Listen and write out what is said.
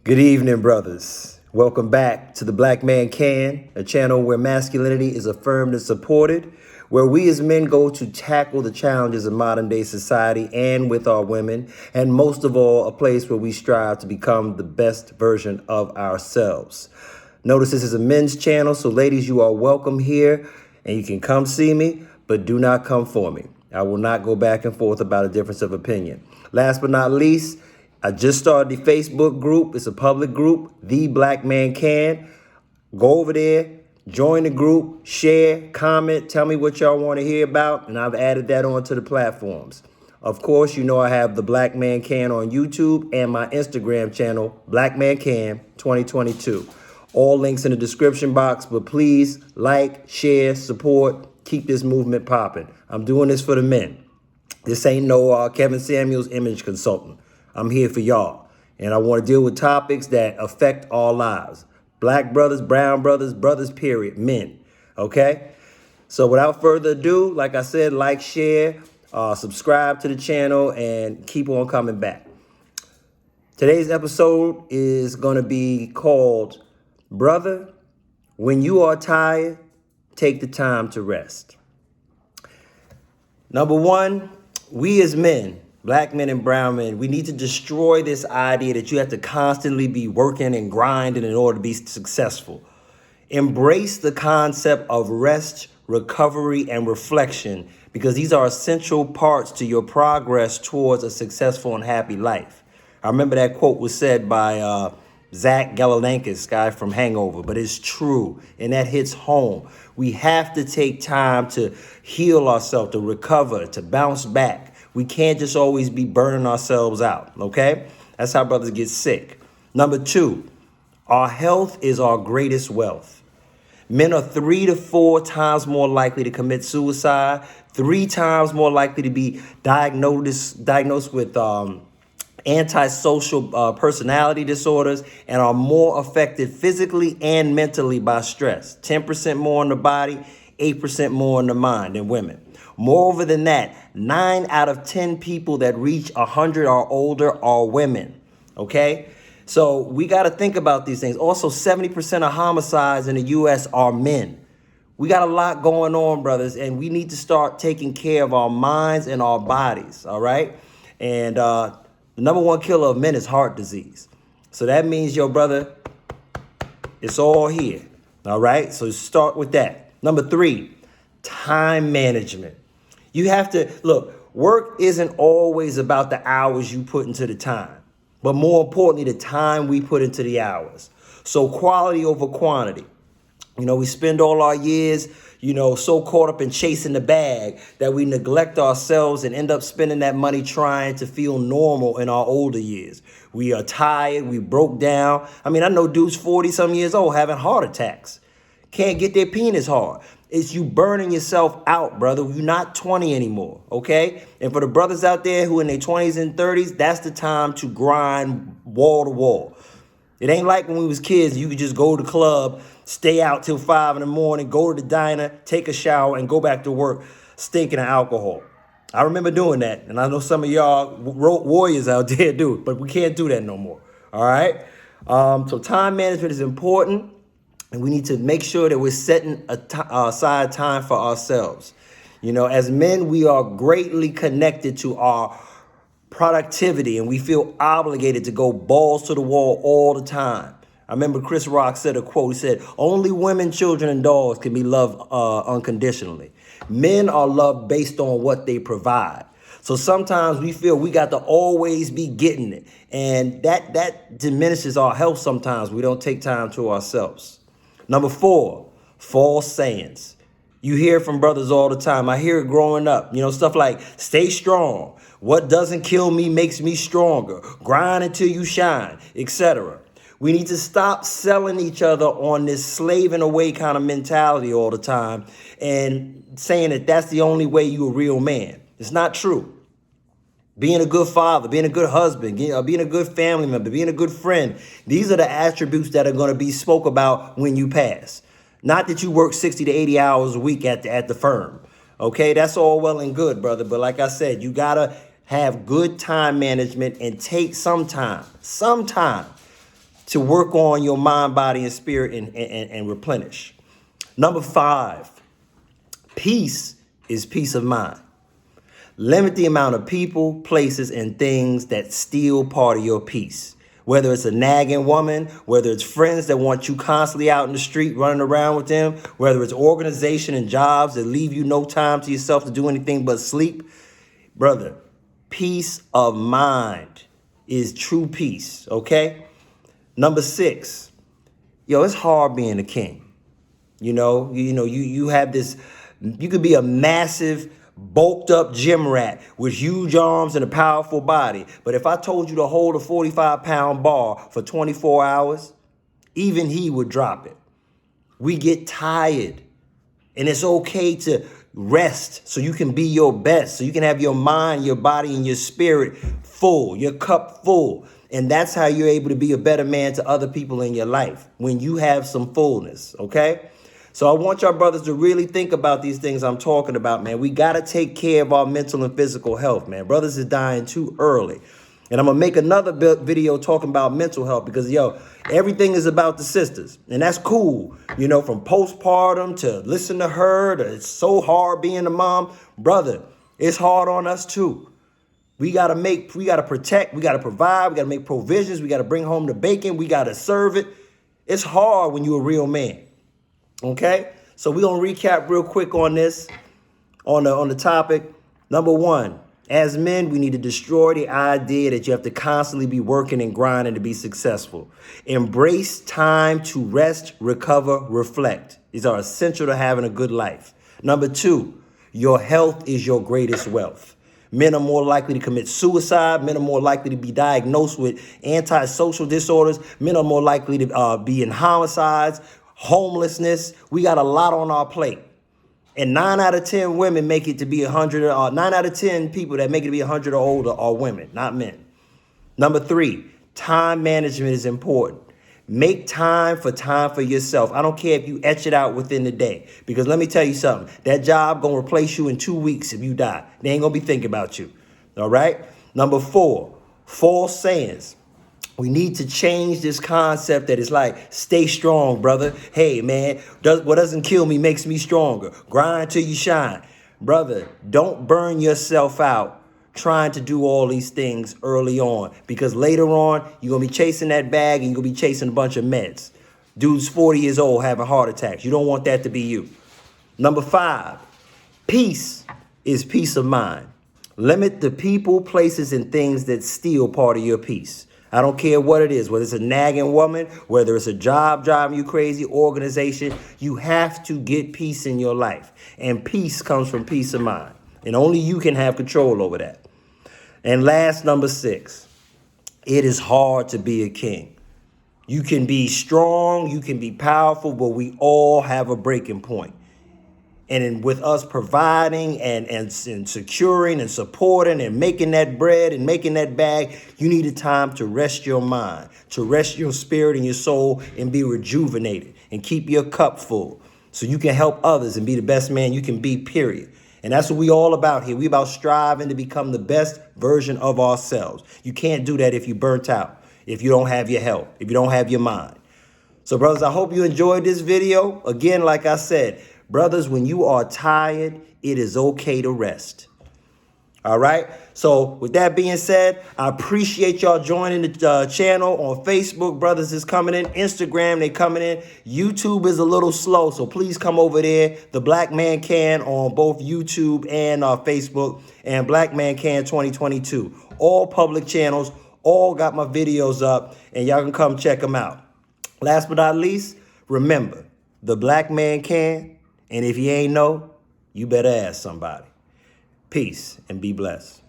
Good evening, brothers. Welcome back to the BlackManCan, a channel where masculinity is affirmed and supported, where we as men go to tackle the challenges of modern day society and with our women, and most of all, a place where we strive to become the best version of ourselves. Notice this is a men's channel, so ladies, you are welcome here, and you can come see me, but do not come for me. I will not go back and forth about a difference of opinion. Last but not least, I just started the Facebook group. It's a public group, The BlackManCan. Go over there, join the group, share, comment, tell me what y'all want to hear about, and I've added that onto the platforms. Of course, you know I have the BlackManCan on YouTube and my Instagram channel, BlackManCan 2022. All links in the description box, but please like, share, support, keep this movement popping. I'm doing this for the men. This ain't no Kevin Samuels image consultant. I'm here for y'all, and I want to deal with topics that affect our lives. Black brothers, brown brothers, brothers, period, men, okay? So without further ado, like I said, like, share, subscribe to the channel, and keep on coming back. Today's episode is going to be called, Brother, When You Are Tired, Take the Time to Rest. Number one, we as men, black men and brown men, we need to destroy this idea that you have to constantly be working and grinding in order to be successful. Embrace the concept of rest, recovery, and reflection, because these are essential parts to your progress towards a successful and happy life. I remember that quote was said by Zach Galifianakis, guy from Hangover, but it's true, and that hits home. We have to take time to heal ourselves, to recover, to bounce back. We can't just always be burning ourselves out, okay? That's how brothers get sick. Number two, our health is our greatest wealth. Men are 3 to 4 times more likely to commit suicide, 3 times more likely to be diagnosed with antisocial personality disorders, and are more affected physically and mentally by stress. 10% more in the body, 8% more in the mind than women. Moreover than that, 9 out of 10 people that reach 100 or older are women, okay? So we got to think about these things. Also, 70% of homicides in the U.S. are men. We got a lot going on, brothers, and we need to start taking care of our minds and our bodies, all right? And the number one killer of men is heart disease. So that means, yo, brother, it's all here, all right? So start with that. Number 3, time management. You have to, look, work isn't always about the hours you put into the time, but more importantly, the time we put into the hours. So quality over quantity. You know, we spend all our years, so caught up in chasing the bag that we neglect ourselves and end up spending that money trying to feel normal in our older years. We are tired, we broke down. I mean, I know dudes 40-some years old having heart attacks. Can't get their penis hard. It's you burning yourself out, brother. You're not 20 anymore, okay? And for the brothers out there who in their 20s and 30s, that's the time to grind wall to wall. It ain't like when we was kids, you could just go to the club, stay out till 5 in the morning, go to the diner, take a shower, and go back to work stinking of alcohol. I remember doing that, and I know some of y'all warriors out there do, but we can't do that no more, all right? So time management is important. And we need to make sure that we're setting aside time for ourselves. As men, we are greatly connected to our productivity, and we feel obligated to go balls to the wall all the time. I remember Chris Rock said a quote. He said, "Only women, children, and dogs can be loved unconditionally. Men are loved based on what they provide." So sometimes we feel we got to always be getting it, and that diminishes our health sometimes. We don't take time to ourselves. Number 4, false sayings. You hear from brothers all the time. I hear it growing up. Stuff like, stay strong. What doesn't kill me makes me stronger. Grind until you shine, etc. We need to stop selling each other on this slaving away kind of mentality all the time and saying that that's the only way you're a real man. It's not true. Being a good father, being a good husband, being a good family member, being a good friend. These are the attributes that are going to be spoke about when you pass. Not that you work 60 to 80 hours a week at the firm. Okay, that's all well and good, brother. But like I said, you got to have good time management and take some time to work on your mind, body, and spirit and replenish. Number 5, peace is peace of mind. Limit the amount of people, places, and things that steal part of your peace. Whether it's a nagging woman, whether it's friends that want you constantly out in the street running around with them, whether it's organization and jobs that leave you no time to yourself to do anything but sleep. Brother, peace of mind is true peace, okay? Number 6, it's hard being a king. You have this, you could be a massive, bulked up gym rat with huge arms and a powerful body. But if I told you to hold a 45-pound bar for 24 hours, even he would drop it. We get tired, and it's okay to rest so you can be your best, so you can have your mind, your body, and your spirit full, your cup full. And that's how you're able to be a better man to other people in your life, when you have some fullness, okay? So I want y'all brothers to really think about these things I'm talking about, man. We got to take care of our mental and physical health, man. Brothers is dying too early. And I'm going to make another video talking about mental health because, everything is about the sisters. And that's cool, from postpartum to listen to her to it's so hard being a mom. Brother, it's hard on us too. We got to protect, we got to provide, we got to make provisions, we got to bring home the bacon, we got to serve it. It's hard when you're a real man. Okay, so we're going to recap real quick on this, on the topic. Number 1, as men, we need to destroy the idea that you have to constantly be working and grinding to be successful. Embrace time to rest, recover, reflect. These are essential to having a good life. Number 2, your health is your greatest wealth. Men are more likely to commit suicide. Men are more likely to be diagnosed with antisocial disorders. Men are more likely to be in homicides, homelessness. We got a lot on our plate. And 9 out of 10 women make it to be 100. 9 out of 10 people that make it to be 100 or older are women, not men. Number 3, time management is important. Make time for yourself. I don't care if you etch it out within the day. Because let me tell you something. That job going to replace you in 2 weeks if you die. They ain't going to be thinking about you. All right? Number 4, false sayings. We need to change this concept that is like, stay strong, brother. Hey, man, what doesn't kill me makes me stronger. Grind till you shine. Brother, don't burn yourself out trying to do all these things early on, because later on, you're going to be chasing that bag and you're going to be chasing a bunch of meds. Dude's 40 years old having heart attacks. You don't want that to be you. Number 5, peace is peace of mind. Limit the people, places, and things that steal part of your peace. I don't care what it is, whether it's a nagging woman, whether it's a job driving you crazy, organization, you have to get peace in your life. And peace comes from peace of mind. And only you can have control over that. And last, number 6, it is hard to be a king. You can be strong, you can be powerful, but we all have a breaking point. And with us providing and securing and supporting and making that bread and making that bag, you need a time to rest your mind, to rest your spirit and your soul and be rejuvenated and keep your cup full so you can help others and be the best man you can be, period. And that's what we all about here. We about striving to become the best version of ourselves. You can't do that if you burnt out, if you don't have your health, if you don't have your mind. So, brothers, I hope you enjoyed this video. Again, like I said, brothers, when you are tired, it is okay to rest. All right. So with that being said, I appreciate y'all joining the channel on Facebook. Brothers is coming in. Instagram, they coming in. YouTube is a little slow, so please come over there. The BlackManCan on both YouTube and Facebook, and BlackManCan 2022. All public channels, all got my videos up, and y'all can come check them out. Last but not least, remember, the black man can, and if you ain't know, you better ask somebody. Peace and be blessed.